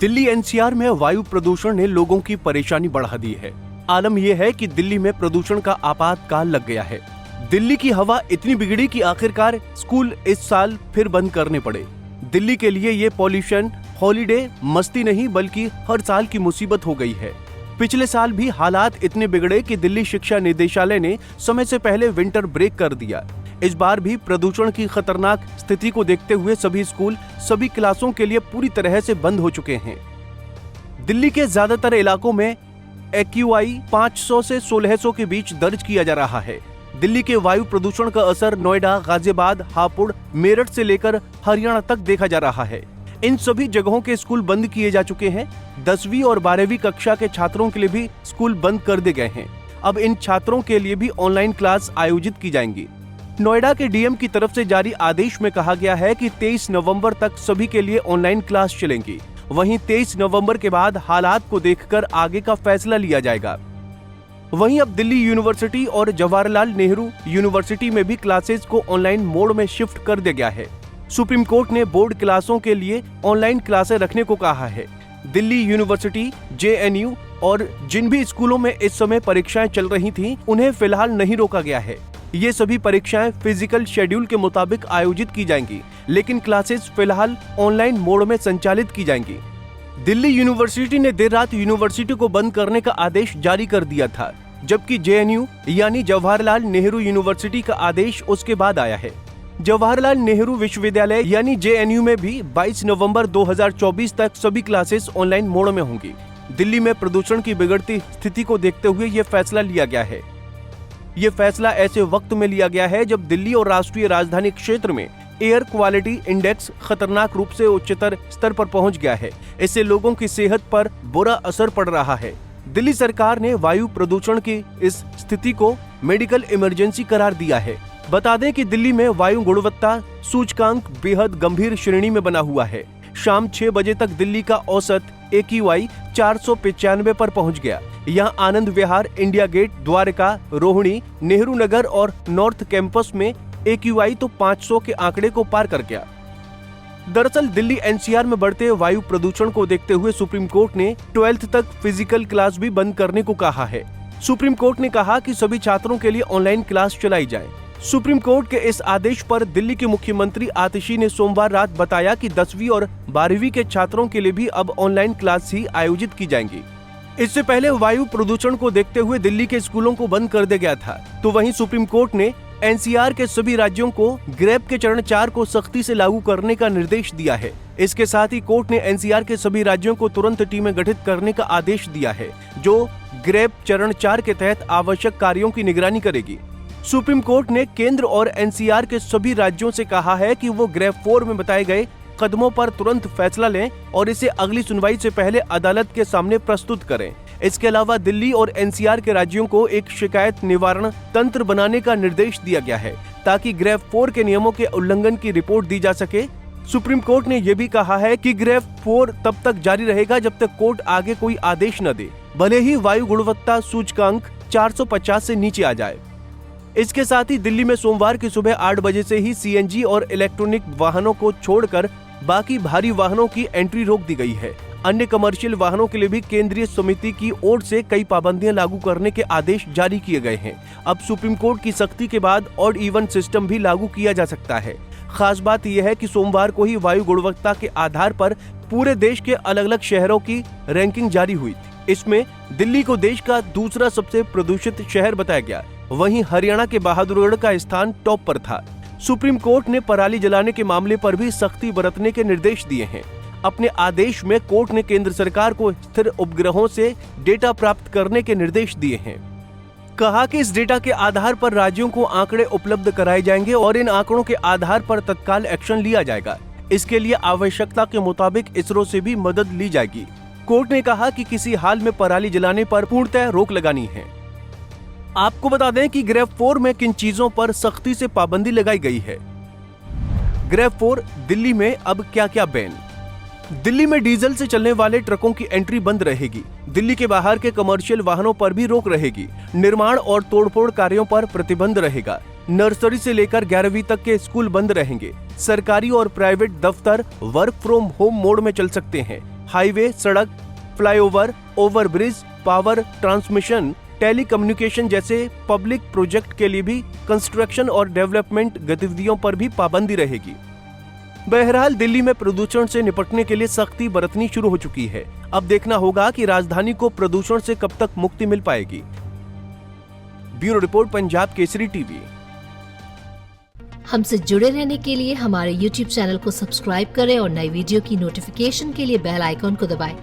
Delhi NCR में वायु प्रदूषण ने लोगों की परेशानी बढ़ा दी है। आलम यह है कि दिल्ली में प्रदूषण का आपातकाल लग गया है। दिल्ली की हवा इतनी बिगड़ी कि आखिरकार स्कूल इस साल फिर बंद करने पड़े। दिल्ली के लिए ये पॉल्यूशन हॉलीडे मस्ती नहीं बल्कि हर साल की मुसीबत हो गई है। पिछले साल भी हालात इतने बिगड़े कि दिल्ली शिक्षा निदेशालय ने समय से पहले विंटर ब्रेक कर दिया। इस बार भी प्रदूषण की खतरनाक स्थिति को देखते हुए सभी स्कूल सभी क्लासों के लिए पूरी तरह से बंद हो चुके हैं। दिल्ली के ज्यादातर इलाकों में AQI 500 से 1600 के बीच दर्ज किया जा रहा है। दिल्ली के वायु प्रदूषण का असर नोएडा, गाजियाबाद, हापुड़, मेरठ से लेकर हरियाणा तक देखा जा रहा है। इन सभी जगहों के स्कूल बंद किए जा चुके हैं। 10वीं और 12वीं कक्षा के छात्रों के लिए भी स्कूल बंद कर दिए गए हैं। अब इन छात्रों के लिए भी ऑनलाइन क्लास आयोजित की जाएंगी। नोएडा के डीएम की तरफ से जारी आदेश में कहा गया है कि 23 नवंबर तक सभी के लिए ऑनलाइन क्लास चलेंगी। वहीं 23 नवंबर के बाद हालात को देखकर आगे का फैसला लिया जाएगा। वहीं अब दिल्ली यूनिवर्सिटी और जवाहरलाल नेहरू यूनिवर्सिटी में भी क्लासेस को ऑनलाइन मोड में शिफ्ट कर दिया गया है। सुप्रीम कोर्ट ने बोर्ड क्लासों के लिए ऑनलाइन क्लासें रखने को कहा है। दिल्ली यूनिवर्सिटी, JNU और जिन भी स्कूलों में इस समय परीक्षाएं चल रही थीं, उन्हें फिलहाल नहीं रोका गया है। ये सभी परीक्षाएं फिजिकल शेड्यूल के मुताबिक आयोजित की जाएंगी, लेकिन क्लासेस फिलहाल ऑनलाइन मोड में संचालित की जाएंगी। दिल्ली यूनिवर्सिटी ने देर रात यूनिवर्सिटी को बंद करने का आदेश जारी कर दिया था, जबकि JNU यानी जवाहरलाल नेहरू यूनिवर्सिटी का आदेश उसके बाद आया है। जवाहरलाल नेहरू विश्वविद्यालय यानी JNU में भी 22 नवंबर 2024 तक सभी क्लासेस ऑनलाइन मोड में होंगी। दिल्ली में प्रदूषण की बिगड़ती स्थिति को देखते हुए ये फैसला लिया गया है। ये फैसला ऐसे वक्त में लिया गया है जब दिल्ली और राष्ट्रीय राजधानी क्षेत्र में एयर क्वालिटी इंडेक्स खतरनाक रूप से उच्चतर स्तर पर पहुंच गया है। इससे लोगों की सेहत पर बुरा असर पड़ रहा है। दिल्ली सरकार ने वायु प्रदूषण की इस स्थिति को मेडिकल इमरजेंसी करार दिया है। बता दें कि दिल्ली में वायु गुणवत्ता सूचकांक बेहद गंभीर श्रेणी में बना हुआ है। शाम 6 बजे तक दिल्ली का औसत AQI 495 पर पहुंच गया। यहाँ आनंद विहार, इंडिया गेट, द्वारका, रोहिणी, नेहरू नगर और नॉर्थ कैंपस में AQI तो 500 के आंकड़े को पार कर गया। दरअसल दिल्ली NCR में बढ़ते वायु प्रदूषण को देखते हुए सुप्रीम कोर्ट ने 12th तक फिजिकल क्लास भी बंद करने को कहा है। सुप्रीम कोर्ट ने कहा कि सभी छात्रों के लिए ऑनलाइन क्लास चलाई जाए। सुप्रीम कोर्ट के इस आदेश पर दिल्ली के मुख्यमंत्री आतिशी ने सोमवार रात बताया कि 10वीं और 12वीं के छात्रों के लिए भी अब ऑनलाइन क्लास ही आयोजित की जाएंगी। इससे पहले वायु प्रदूषण को देखते हुए दिल्ली के स्कूलों को बंद कर दिया गया था। तो वहीं सुप्रीम कोर्ट ने NCR के सभी राज्यों को ग्रेप के चरण 4 को सख्ती से लागू करने का निर्देश दिया है। इसके साथ ही कोर्ट ने NCR के सभी राज्यों को तुरंत टीमें गठित करने का आदेश दिया है, जो ग्रेप चरण 4 के तहत आवश्यक कार्यों की निगरानी करेगी। सुप्रीम कोर्ट ने केंद्र और NCR के सभी राज्यों से कहा है कि वो ग्रेप 4 में बताए गए कदमों पर तुरंत फैसला लें और इसे अगली सुनवाई से पहले अदालत के सामने प्रस्तुत करें। इसके अलावा दिल्ली और NCR के राज्यों को एक शिकायत निवारण तंत्र बनाने का निर्देश दिया गया है, ताकि ग्रेप 4 के नियमों के उल्लंघन की रिपोर्ट दी जा सके। सुप्रीम कोर्ट ने यह भी कहा है कि ग्रेप 4 तब तक जारी रहेगा जब तक कोर्ट आगे कोई आदेश न दे, भले ही वायु गुणवत्ता सूचकांक 450 से नीचे आ जाए। इसके साथ ही दिल्ली में सोमवार की सुबह 8 बजे से ही CNG और इलेक्ट्रॉनिक वाहनों को छोड़कर बाकी भारी वाहनों की एंट्री रोक दी गई है। अन्य कमर्शियल वाहनों के लिए भी केंद्रीय समिति की ओर से कई पाबंदियां लागू करने के आदेश जारी किए गए हैं। अब सुप्रीम कोर्ट की सख्ती के बाद ऑड इवन सिस्टम भी लागू किया जा सकता है। खास बात यह है कि सोमवार को ही वायु गुणवत्ता के आधार पर पूरे देश के अलग अलग शहरों की रैंकिंग जारी हुई थी। इसमें दिल्ली को देश का दूसरा सबसे प्रदूषित शहर बताया गया। वहीं हरियाणा के बहादुरगढ़ का स्थान टॉप पर था। सुप्रीम कोर्ट ने पराली जलाने के मामले पर भी सख्ती बरतने के निर्देश दिए हैं। अपने आदेश में कोर्ट ने केंद्र सरकार को स्थिर उपग्रहों से डेटा प्राप्त करने के निर्देश दिए हैं। कहा कि इस डेटा के आधार पर राज्यों को आंकड़े उपलब्ध कराए जाएंगे और इन आंकड़ों के आधार पर तत्काल एक्शन लिया जाएगा। इसके लिए आवश्यकता के मुताबिक इसरो से भी मदद ली जाएगी। कोर्ट ने कहा कि किसी हाल में पराली जलाने पर पूर्णतः रोक लगानी है। आपको बता दें कि ग्रेप 4 में किन चीजों पर सख्ती से पाबंदी लगाई गई है। ग्रेप 4 दिल्ली में अब क्या क्या बैन। दिल्ली में डीजल से चलने वाले ट्रकों की एंट्री बंद रहेगी। दिल्ली के बाहर के कमर्शियल वाहनों पर भी रोक रहेगी। निर्माण और तोड़फोड़ कार्यों पर प्रतिबंध रहेगा। नर्सरी से लेकर 11वीं तक के स्कूल बंद रहेंगे। सरकारी और प्राइवेट दफ्तर वर्क फ्रॉम होम मोड में चल सकते हैं। हाईवे, सड़क, flyover, overbridge, power transmission, telecommunication जैसे पब्लिक प्रोजेक्ट के लिए भी कंस्ट्रक्शन और डेवलपमेंट गतिविधियों पर भी पाबंदी रहेगी। बहरहाल दिल्ली में प्रदूषण से निपटने के लिए सख्ती बरतनी शुरू हो चुकी है। अब देखना होगा कि राजधानी को प्रदूषण से कब तक मुक्ति मिल पाएगी। Bureau report, Punjab Kesari TV. हमसे जुड़े रहने के लिए हमारे YouTube चैनल को सब्सक्राइब करें और नई वीडियो की नोटिफिकेशन के लिए बेल आइकॉन को दबाएं।